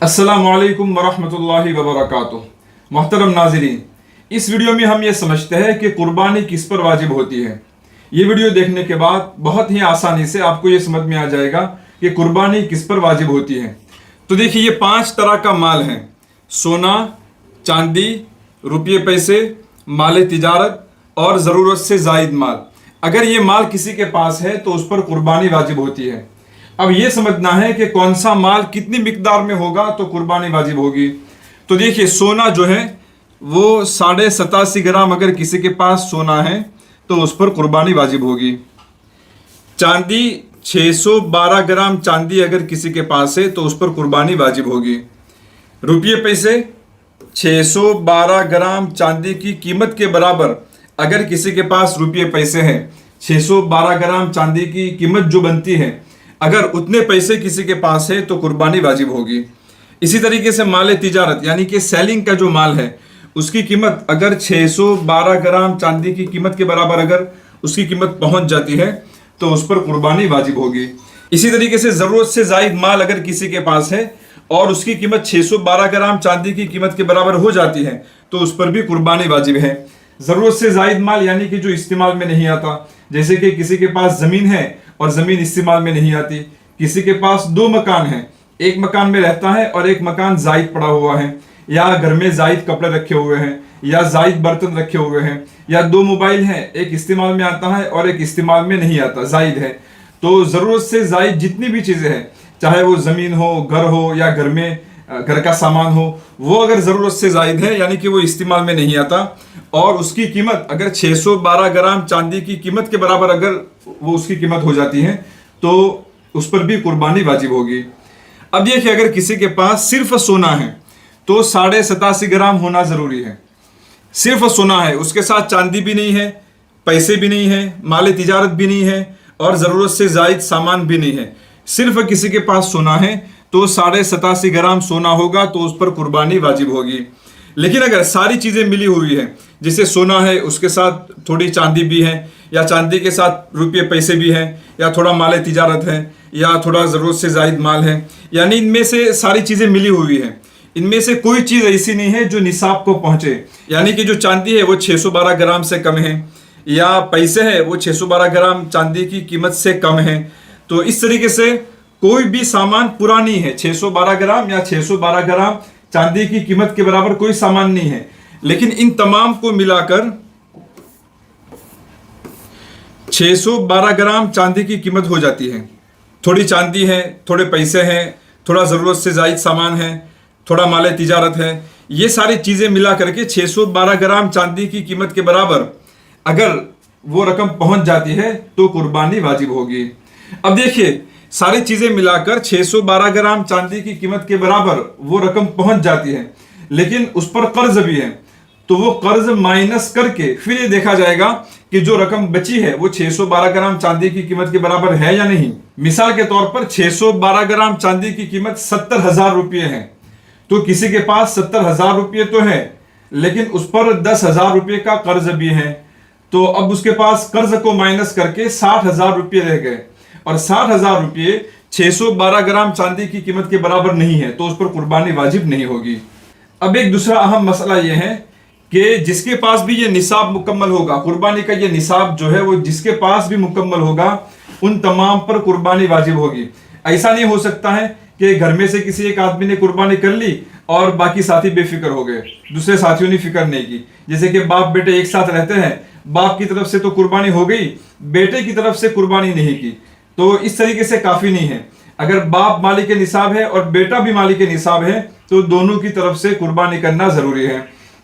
अस्सलामुअलैकुम वरहमतुल्लाहि वबरकातुह। मोहतरम नाज़रीन, इस वीडियो में हम ये समझते हैं कि कुर्बानी किस पर वाजिब होती है। ये वीडियो देखने के बाद बहुत ही आसानी से आपको ये समझ में आ जाएगा कि कुर्बानी किस पर वाजिब होती है। तो देखिए, ये 5 तरह का माल है: सोना, चांदी, रुपये पैसे, माल तिजारत और ज़रूरत से ज़ायद माल। अगर ये माल किसी के पास है तो उस पर कुर्बानी वाजिब होती है। अब ये समझना है कि कौन सा माल कितनी मिकदार में होगा तो कुर्बानी वाजिब होगी। तो देखिए, सोना जो है वो 87.5 ग्राम अगर किसी के पास सोना है तो उस पर कुर्बानी वाजिब होगी। चांदी 612 ग्राम चांदी अगर किसी के पास है तो उस पर कुर्बानी वाजिब होगी। रुपये पैसे 612 ग्राम चांदी की कीमत के बराबर अगर किसी के पास रुपये पैसे हैं, 612 ग्राम चांदी की कीमत जो बनती है, अगर उतने पैसे किसी के पास है तो कुर्बानी वाजिब होगी। इसी तरीके से माल तिजारत यानी कि सेलिंग का जो माल है उसकी कीमत अगर 612 ग्राम चांदी की कीमत के बराबर अगर उसकी कीमत पहुंच जाती है तो उस पर कुर्बानी वाजिब होगी। इसी तरीके से ज़रूरत से ज़ायद माल अगर किसी के पास है और उसकी कीमत 612 ग्राम चांदी की कीमत के बराबर हो जाती है तो उस पर भी कुर्बानी वाजिब है। ज़रूरत से ज़ायद माल यानी कि जो इस्तेमाल में नहीं आता, जैसे कि किसी के पास ज़मीन है और ज़मीन इस्तेमाल में नहीं आती, किसी के पास 2 मकान हैं, एक मकान में रहता है और एक मकान जायद पड़ा हुआ है, या घर में जायद कपड़े रखे हुए हैं, या जायद बर्तन रखे हुए हैं, या 2 मोबाइल हैं, एक इस्तेमाल में आता है और एक इस्तेमाल में नहीं आता, जायद है। तो ज़रूरत से जायद जितनी भी चीज़ें हैं, चाहे वो ज़मीन हो, घर हो या घर का सामान हो, वो अगर ज़रूरत से जायद है यानी कि वो इस्तेमाल में नहीं आता और उसकी कीमत अगर 612 ग्राम चांदी की कीमत के बराबर अगर वो उसकी कीमत हो जाती है तो उस पर भी कुर्बानी वाजिब होगी। अब देखिए, अगर किसी के पास सिर्फ सोना है तो 87.5 ग्राम होना ज़रूरी है। सिर्फ सोना है, उसके साथ चांदी भी नहीं है, पैसे भी नहीं है, माल तिजारत भी नहीं है और ज़रूरत से ज़ायद सामान भी नहीं है। सिर्फ किसी के पास सोना है तो 87.5 ग्राम सोना होगा तो उस पर कुर्बानी वाजिब होगी। लेकिन अगर सारी चीज़ें मिली हुई है, जैसे सोना है उसके साथ थोड़ी चांदी भी है, या चांदी के साथ रुपये पैसे भी हैं, या थोड़ा माल तिजारत है, या थोड़ा ज़रूरत से ज़ायद माल है, यानी इनमें से सारी चीज़ें मिली हुई हैं, इनमें से कोई चीज़ ऐसी नहीं है जो निसाब को पहुँचे, यानी कि जो चांदी है वो 612 ग्राम से कम है, या पैसे है वो 612 ग्राम चांदी की कीमत से कम है। तो इस तरीके से कोई भी सामान पूरा नहीं है, 612 ग्राम या 612 ग्राम चांदी की कीमत के बराबर कोई सामान नहीं है। लेकिन इन तमाम को मिलाकर 612 ग्राम चांदी की कीमत हो जाती है। थोड़ी चांदी है, थोड़े पैसे हैं, थोड़ा ज़रूरत से ज़ायद सामान है, थोड़ा माल तिजारत है, ये सारी चीज़ें मिला करके 612 ग्राम चांदी की कीमत के बराबर अगर वो रकम पहुंच जाती है तो कुर्बानी वाजिब होगी। अब देखिए, सारी चीज़ें मिलाकर 612 ग्राम चांदी की कीमत के बराबर वो रकम पहुंच जाती है, लेकिन उस पर कर्ज भी है, तो वो कर्ज माइनस करके फिर ये देखा जाएगा कि जो रकम बची है वो 612 ग्राम चांदी की कीमत के बराबर है या नहीं। मिसाल के तौर पर 612 ग्राम चांदी की कीमत 70,000 रुपये है, तो किसी के पास 70,000 रुपये तो है, लेकिन उस पर 10,000 रुपये का कर्ज भी है। तो अब उसके पास कर्ज को माइनस करके 60,000 रुपये रह गए, और 60,000 रुपये 612 ग्राम चांदी की कीमत के बराबर नहीं है, तो उस पर कुर्बानी वाजिब नहीं होगी। अब एक दूसरा अहम मसला यह है कि जिसके पास भी ये निसाब मुकम्मल होगा, कुर्बानी का ये निसाब जो है वो जिसके पास भी मुकम्मल होगा उन तमाम पर कुर्बानी वाजिब होगी। ऐसा नहीं हो सकता है कि घर में से किसी एक आदमी ने कुर्बानी कर ली और बाकी साथी बेफिक्र हो गए, दूसरे साथियों ने फिक्र नहीं की। जैसे कि बाप बेटे एक साथ रहते हैं, बाप की तरफ से तो कुर्बानी हो गई, बेटे की तरफ से कुर्बानी नहीं की, तो इस तरीके से काफ़ी नहीं है। अगर बाप मालिक निसाब है और बेटा भी मालिक निसाब है तो दोनों की तरफ से कुर्बानी करना ज़रूरी है।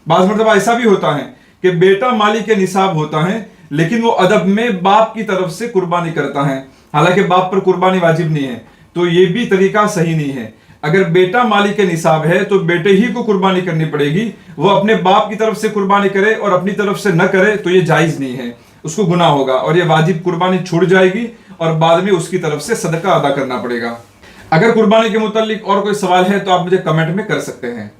बाज़ मरतबा ऐसा भी होता है कि बेटा मालिक निसाब होता है लेकिन वो अदब में बाप की तरफ से कुर्बानी करता है, हालांकि बाप पर कुर्बानी वाजिब नहीं है, तो ये भी तरीका सही नहीं है। अगर बेटा मालिक निसाब है तो बेटे ही को कुर्बानी करनी पड़ेगी, वो अपने बाप की तरफ से कुर्बानी करे और अपनी तरफ से न करे तो ये जायज़ नहीं है, उसको गुनाह होगा और ये वाजिब कुर्बानी छूट जाएगी और बाद में उसकी तरफ से सदका अदा करना पड़ेगा। अगर कुर्बानी के मुतालिक और कोई सवाल है तो आप मुझे कमेंट में कर सकते हैं।